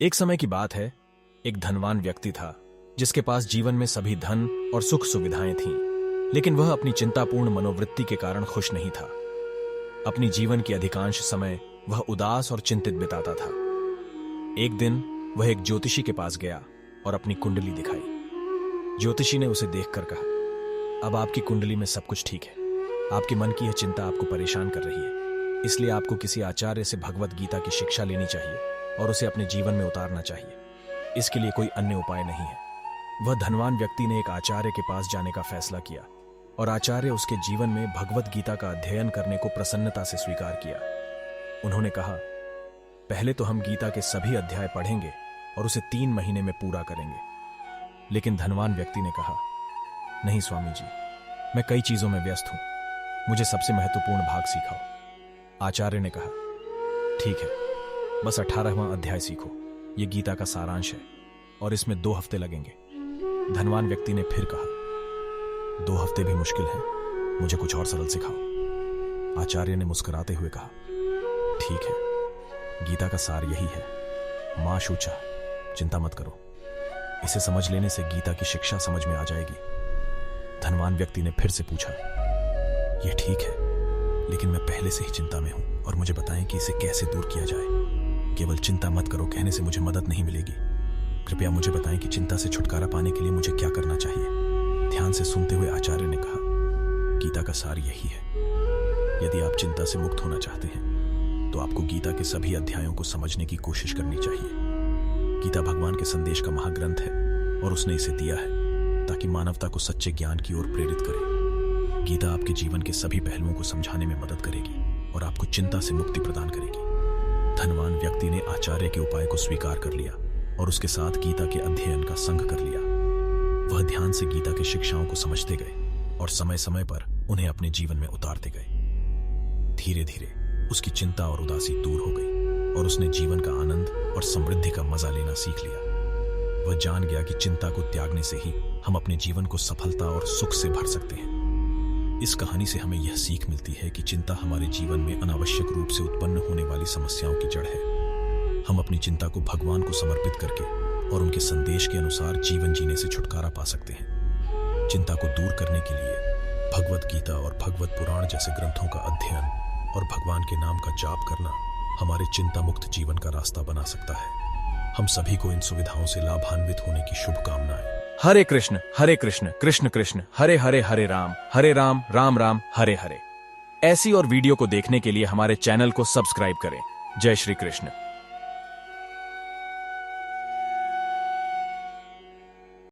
एक समय की बात है, एक धनवान व्यक्ति था जिसके पास जीवन में सभी धन और सुख सुविधाएं थीं, लेकिन वह अपनी चिंतापूर्ण मनोवृत्ति के कारण खुश नहीं था। अपनी जीवन की अधिकांश समय वह उदास और चिंतित बिताता था। एक दिन वह एक ज्योतिषी के पास गया और अपनी कुंडली दिखाई। ज्योतिषी ने उसे देखकर कहा, अब आपकी कुंडली में सब कुछ ठीक है। आपके मन की यह चिंता आपको परेशान कर रही है, इसलिए आपको किसी आचार्य से भगवत गीता की शिक्षा लेनी चाहिए और उसे अपने जीवन में उतारना चाहिए। इसके लिए कोई अन्य उपाय नहीं है। वह धनवान व्यक्ति ने एक आचार्य के पास जाने का फैसला किया और आचार्य उसके जीवन में भगवत गीता का अध्ययन करने को प्रसन्नता से स्वीकार किया। उन्होंने कहा, पहले तो हम गीता के सभी अध्याय पढ़ेंगे और उसे 3 महीने में पूरा करेंगे। लेकिन धनवान व्यक्ति ने कहा, नहीं स्वामी जी, मैं कई चीजों में व्यस्त हूं, मुझे सबसे महत्वपूर्ण भाग सिखाओ। आचार्य ने कहा, ठीक है, बस 18वां अध्याय सीखो। यह गीता का सारांश है और इसमें 2 हफ्ते लगेंगे। धनवान व्यक्ति ने फिर कहा, 2 हफ्ते भी मुश्किल है, मुझे कुछ और सरल सिखाओ। आचार्य ने मुस्कुराते हुए कहा, ठीक है, गीता का सार यही है, मां शूचा, चिंता मत करो। इसे समझ लेने से गीता की शिक्षा समझ में आ जाएगी। धनवान व्यक्ति ने फिर से पूछा, यह ठीक है, लेकिन मैं पहले से ही चिंता में हूं और मुझे बताएं कि इसे कैसे दूर किया जाए। केवल चिंता मत करो कहने से मुझे मदद नहीं मिलेगी। कृपया मुझे बताएं कि चिंता से छुटकारा पाने के लिए मुझे क्या करना चाहिए। ध्यान से सुनते हुए आचार्य ने कहा, गीता का सार यही है, यदि आप चिंता से मुक्त होना चाहते हैं तो आपको गीता के सभी अध्यायों को समझने की कोशिश करनी चाहिए। गीता भगवान के संदेश का महाग्रंथ है और उसने इसे दिया है ताकि मानवता को सच्चे ज्ञान की ओर प्रेरित करे। गीता आपके जीवन के सभी पहलुओं को समझाने में मदद करेगी और आपको चिंता से मुक्ति प्रदान करेगी। धनवान व्यक्ति ने आचार्य के उपाय को स्वीकार कर लिया और उसके साथ गीता के अध्ययन का संग कर लिया। वह ध्यान से गीता की शिक्षाओं को समझते गए और समय समय पर उन्हें अपने जीवन में उतारते गए। धीरे धीरे उसकी चिंता और उदासी दूर हो गई और उसने जीवन का आनंद और समृद्धि का मजा लेना सीख लिया। वह जान गया कि चिंता को त्यागने से ही हम अपने जीवन को सफलता और सुख से भर सकते हैं। इस कहानी से हमें यह सीख मिलती है कि चिंता हमारे जीवन में अनावश्यक रूप से उत्पन्न होने वाली समस्याओं की जड़ है। हम अपनी चिंता को भगवान को समर्पित करके और उनके संदेश के अनुसार जीवन जीने से छुटकारा पा सकते हैं। चिंता को दूर करने के लिए भगवत गीता और भगवत पुराण जैसे ग्रंथों का अध्ययन और भगवान के नाम का जाप करना हमारे चिंता मुक्त जीवन का रास्ता बना सकता है। हम सभी को इन सुविधाओं से लाभान्वित होने की शुभकामनाएं। हरे कृष्ण कृष्ण कृष्ण हरे हरे, हरे राम राम राम हरे हरे। ऐसी और वीडियो को देखने के लिए हमारे चैनल को सब्सक्राइब करें। जय श्री कृष्ण।